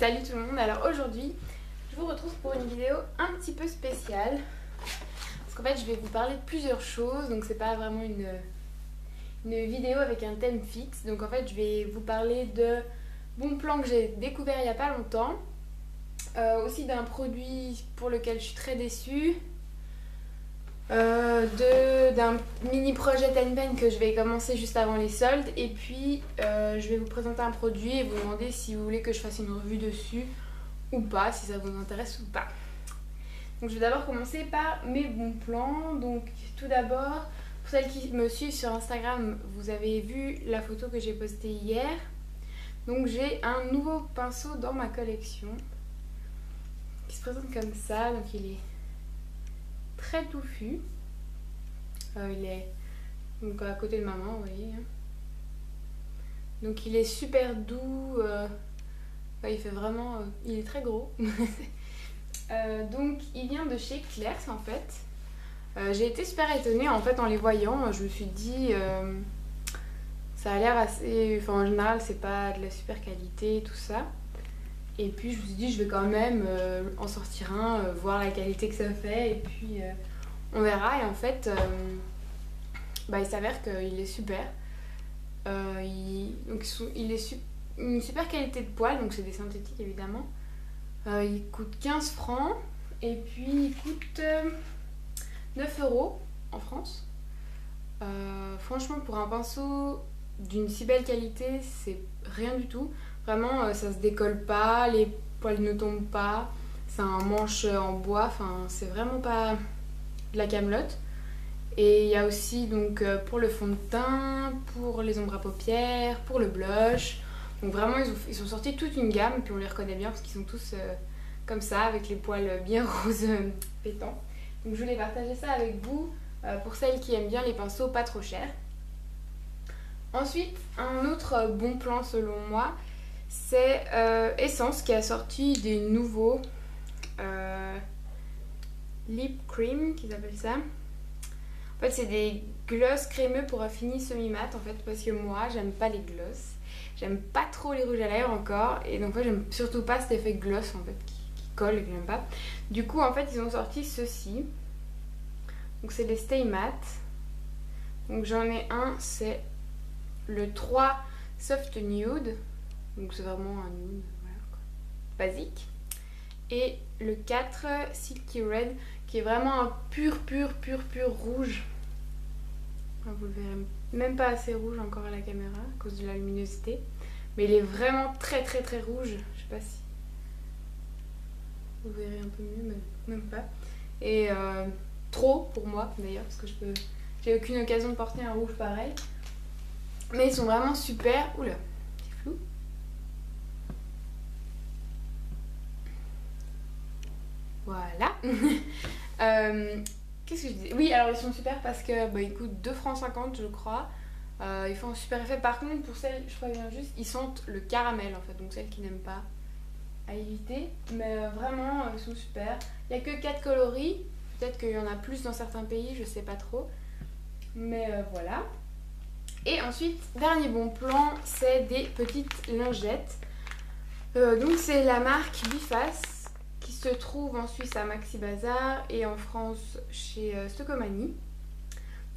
Salut tout le monde, alors aujourd'hui je vous retrouve pour une vidéo un petit peu spéciale parce qu'en fait je vais vous parler de plusieurs choses, donc c'est pas vraiment une vidéo avec un thème fixe. Donc en fait je vais vous parler de bons plans que j'ai découvert il y a pas longtemps, aussi d'un produit pour lequel je suis très déçue, d'un mini projet Tenpen que je vais commencer juste avant les soldes, et puis je vais vous présenter un produit et vous demander si vous voulez que je fasse une revue dessus ou pas, si ça vous intéresse ou pas. Donc je vais d'abord commencer par mes bons plans. Donc tout d'abord, pour celles qui me suivent sur Instagram, vous avez vu la photo que j'ai postée hier. Donc j'ai un nouveau pinceau dans ma collection qui se présente comme ça. Donc il est très touffu. Il est donc à côté de ma main, vous voyez. Donc il est super doux. Il fait vraiment... il est très gros. Donc il vient de chez Claire's en fait. J'ai été super étonnée en fait en les voyant. Je me suis dit... ça a l'air assez... Enfin en général c'est pas de la super qualité tout ça. Et puis je me suis dit je vais quand même en sortir un, voir la qualité que ça fait et puis on verra. Et en fait il s'avère qu'il est super. Il est une super qualité de poils, donc c'est des synthétiques évidemment. Il coûte 15 francs et puis il coûte 9 € en France. Franchement pour un pinceau d'une si belle qualité c'est rien du tout. Vraiment ça se décolle pas, les poils ne tombent pas, c'est un manche en bois, enfin c'est vraiment pas de la camelote. Et il y a aussi donc pour le fond de teint, pour les ombres à paupières, pour le blush. Donc vraiment ils ont sorti toute une gamme, et puis on les reconnaît bien parce qu'ils sont tous comme ça avec les poils bien roses pétants. Donc je voulais partager ça avec vous pour celles qui aiment bien les pinceaux pas trop chers. Ensuite un autre bon plan selon moi, c'est Essence qui a sorti des nouveaux lip cream qu'ils appellent ça. En fait c'est des gloss crémeux pour un fini semi-mat en fait, parce que moi j'aime pas les gloss, j'aime pas trop les rouges à lèvres encore, et donc moi j'aime surtout pas cet effet gloss en fait qui colle et que j'aime pas. Du coup en fait ils ont sorti ceci, donc c'est les Stay Matte. Donc j'en ai un, c'est le 3 Soft Nude, donc c'est vraiment un nude voilà, quoi, basique, et le 4 Silky Red qui est vraiment un pur rouge. Vous le verrez même pas assez rouge encore à la caméra à cause de la luminosité, mais il est vraiment très rouge. Je sais pas si vous verrez un peu mieux, mais même pas. Et trop pour moi d'ailleurs, parce que j'ai aucune occasion de porter un rouge pareil. Mais ils sont vraiment super. Oula, c'est flou. Voilà. Qu'est-ce que je disais? Oui, alors ils sont super parce que ils coûtent 2,50 € je crois. Ils font un super effet. Par contre pour celles, je préviens juste, ils sentent le caramel en fait. Donc celles qui n'aiment pas, à éviter. Mais vraiment ils sont super. Il n'y a que 4 coloris. Peut-être qu'il y en a plus dans certains pays, je sais pas trop. Mais voilà. Et ensuite, dernier bon plan, c'est des petites lingettes. Donc c'est la marque Biface qui se trouve en Suisse à Maxi Bazar et en France chez Stocomanie.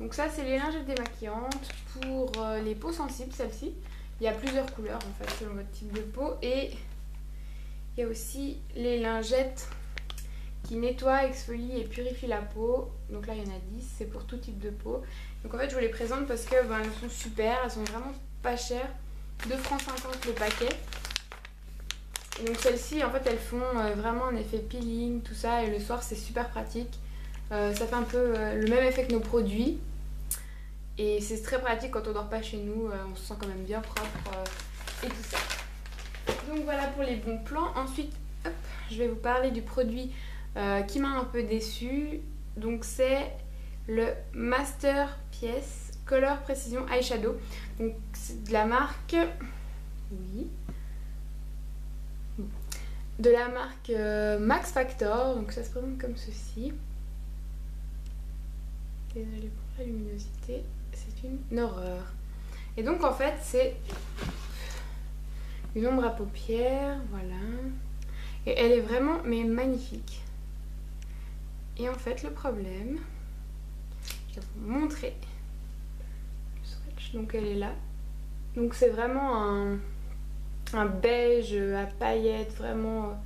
Donc ça c'est les lingettes démaquillantes pour les peaux sensibles, celle-ci. Il y a plusieurs couleurs en fait selon votre type de peau, et il y a aussi les lingettes qui nettoient, exfolient et purifient la peau. Donc là il y en a 10, c'est pour tout type de peau. Donc en fait je vous les présente parce que elles sont super, elles sont vraiment pas chères, 2,50 € le paquet. Et donc celles-ci en fait elles font vraiment un effet peeling tout ça, et le soir c'est super pratique. Ça fait un peu le même effet que nos produits, et c'est très pratique quand on dort pas chez nous, on se sent quand même bien propre et tout ça. Donc voilà pour les bons plans. Ensuite hop, je vais vous parler du produit qui m'a un peu déçue. Donc c'est le Master Pièce Color Precision Eyeshadow. Donc c'est de la marque... Oui. De la marque Max Factor. Donc ça se présente comme ceci. Désolée pour la luminosité, c'est une horreur. Et donc en fait c'est Une ombre à paupières, voilà. Et elle est vraiment mais magnifique. Et en fait le problème, je vais vous montrer le swatch, donc elle est là. Donc c'est vraiment un beige à paillettes, vraiment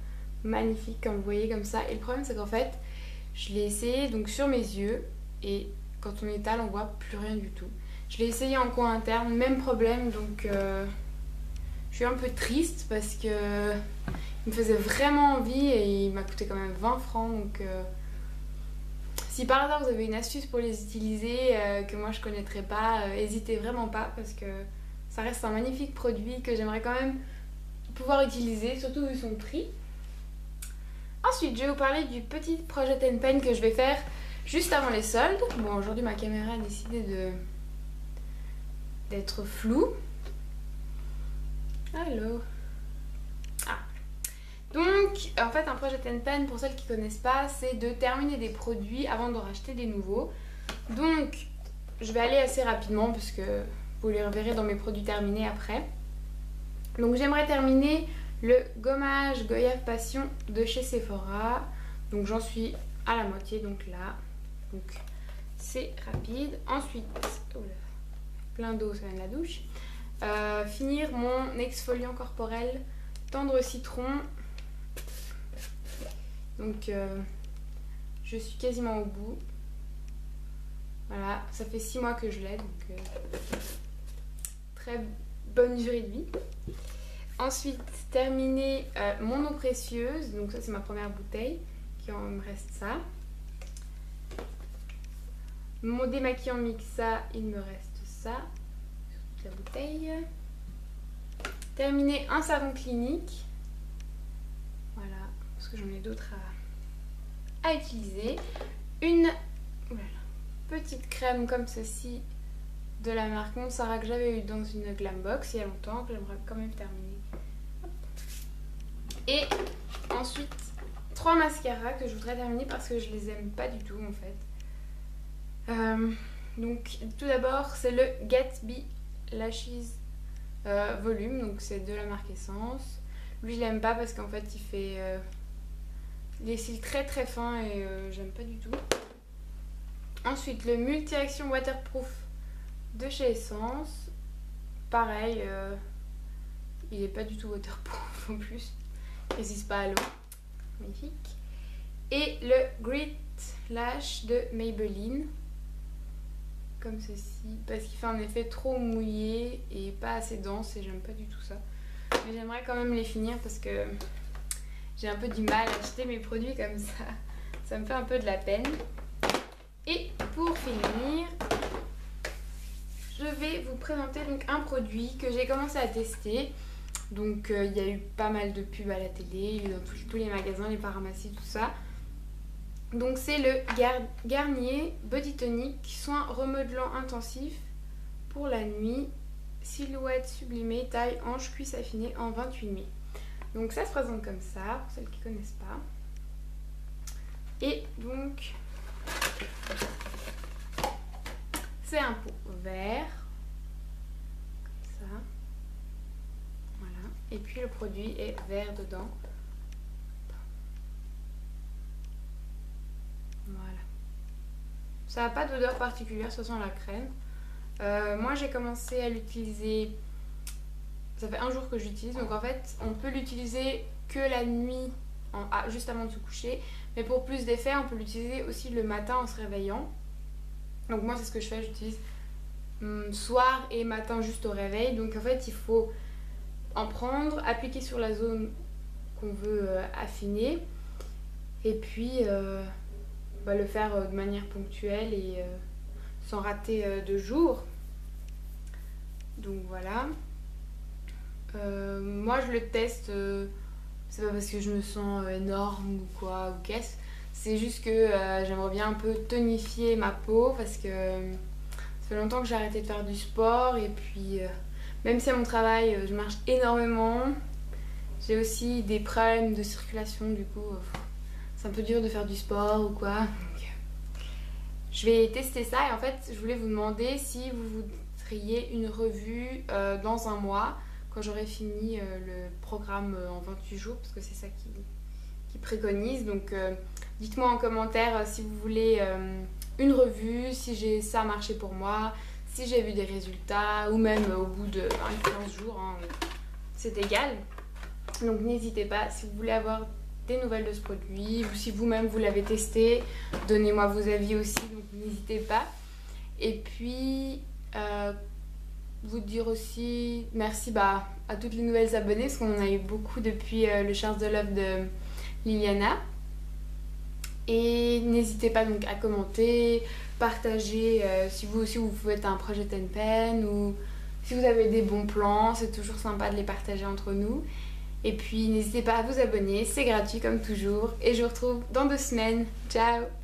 magnifique comme vous voyez comme ça. Et le problème c'est qu'en fait je l'ai essayé donc sur mes yeux et quand on étale on voit plus rien du tout. Je l'ai essayé en coin interne, même problème, donc je suis un peu triste parce que il me faisait vraiment envie et il m'a coûté quand même 20 francs. Donc si par hasard vous avez une astuce pour les utiliser que moi je connaîtrais pas, n'hésitez vraiment pas parce que ça reste un magnifique produit que j'aimerais quand même pouvoir utiliser, surtout vu son prix. Ensuite, je vais vous parler du petit projet Pen que je vais faire juste avant les soldes. Bon, aujourd'hui ma caméra a décidé d'être floue. Allô. Ah. Donc, en fait, un projet Pen, pour celles qui ne connaissent pas, c'est de terminer des produits avant d'en racheter des nouveaux. Donc, je vais aller assez rapidement parce que vous les reverrez dans mes produits terminés après. Donc, j'aimerais terminer le gommage Goyave Passion de chez Sephora. Donc, j'en suis à la moitié, donc là. Donc, c'est rapide. Ensuite, oh là, plein d'eau, ça vient de la douche. Finir mon exfoliant corporel tendre citron. Donc je suis quasiment au bout. Voilà, ça fait 6 mois que je l'ai, donc très bonne durée de vie. Ensuite, terminer mon eau précieuse. Donc ça c'est ma première bouteille, qui en me reste ça. Mon démaquillant Mixa, il me reste ça. La bouteille. Terminer un savon clinique. Voilà, parce que j'en ai d'autres à utiliser. Une petite crème comme ceci de la marque Montserrat que j'avais eu dans une Glambox il y a longtemps, que j'aimerais quand même terminer. Hop. Et ensuite 3 mascaras que je voudrais terminer parce que je les aime pas du tout en fait. Donc tout d'abord c'est le Gatsby Lashes volume, donc c'est de la marque Essence. Lui je l'aime pas parce qu'en fait il fait des cils très très fins et j'aime pas du tout. Ensuite le multi-action waterproof de chez Essence, pareil il est pas du tout waterproof en plus, il résiste pas à l'eau, magnifique. Et le Grit Lash de Maybelline, comme ceci, parce qu'il fait un effet trop mouillé et pas assez dense et j'aime pas du tout ça. Mais j'aimerais quand même les finir parce que j'ai un peu du mal à acheter mes produits comme ça. Ça me fait un peu de la peine. Et pour finir, je vais vous présenter donc un produit que j'ai commencé à tester. Donc il y a eu pas mal de pubs à la télé, dans tous les magasins, les pharmacies, tout ça. Donc c'est le Garnier Body Tonic Soin Remodelant Intensif pour la nuit, silhouette sublimée, taille, hanche, cuisse affinée en 28 mai. Donc ça se présente comme ça, pour celles qui ne connaissent pas. Et donc c'est un pot vert, comme ça. Voilà. Et puis le produit est vert dedans. Voilà. Ça n'a pas d'odeur particulière, ça sent la crème. Moi j'ai commencé à l'utiliser, ça fait un jour que j'utilise, donc en fait on peut l'utiliser que la nuit, juste avant de se coucher. Mais pour plus d'effet, on peut l'utiliser aussi le matin en se réveillant. Donc moi c'est ce que je fais, j'utilise soir et matin juste au réveil. Donc en fait il faut en prendre, appliquer sur la zone qu'on veut affiner. Et puis le faire de manière ponctuelle et sans rater de jour. Donc voilà. Moi je le teste, c'est pas parce que je me sens énorme ou quoi ou qu'est-ce. C'est juste que j'aimerais bien un peu tonifier ma peau parce que ça fait longtemps que j'ai arrêté de faire du sport et puis même si à mon travail je marche énormément, j'ai aussi des problèmes de circulation, du coup c'est un peu dur de faire du sport ou quoi. Donc, je vais tester ça et en fait je voulais vous demander si vous voudriez une revue dans un mois. quand j'aurai fini le programme en 28 jours, parce que c'est ça qui préconise. Donc dites-moi en commentaire si vous voulez une revue, si ça a marché pour moi, si j'ai vu des résultats, ou même au bout de 15 jours, hein, c'est égal. Donc n'hésitez pas, si vous voulez avoir des nouvelles de ce produit, ou si vous-même vous l'avez testé, donnez-moi vos avis aussi, donc n'hésitez pas. Et puis, vous dire aussi merci à toutes les nouvelles abonnées, parce qu'on en a eu beaucoup depuis le Shares the Love de Liliana. Et n'hésitez pas donc à commenter, partager si vous aussi vous faites un projet Tenpen, ou si vous avez des bons plans, c'est toujours sympa de les partager entre nous. Et puis n'hésitez pas à vous abonner, c'est gratuit comme toujours. Et je vous retrouve dans 2 semaines. Ciao!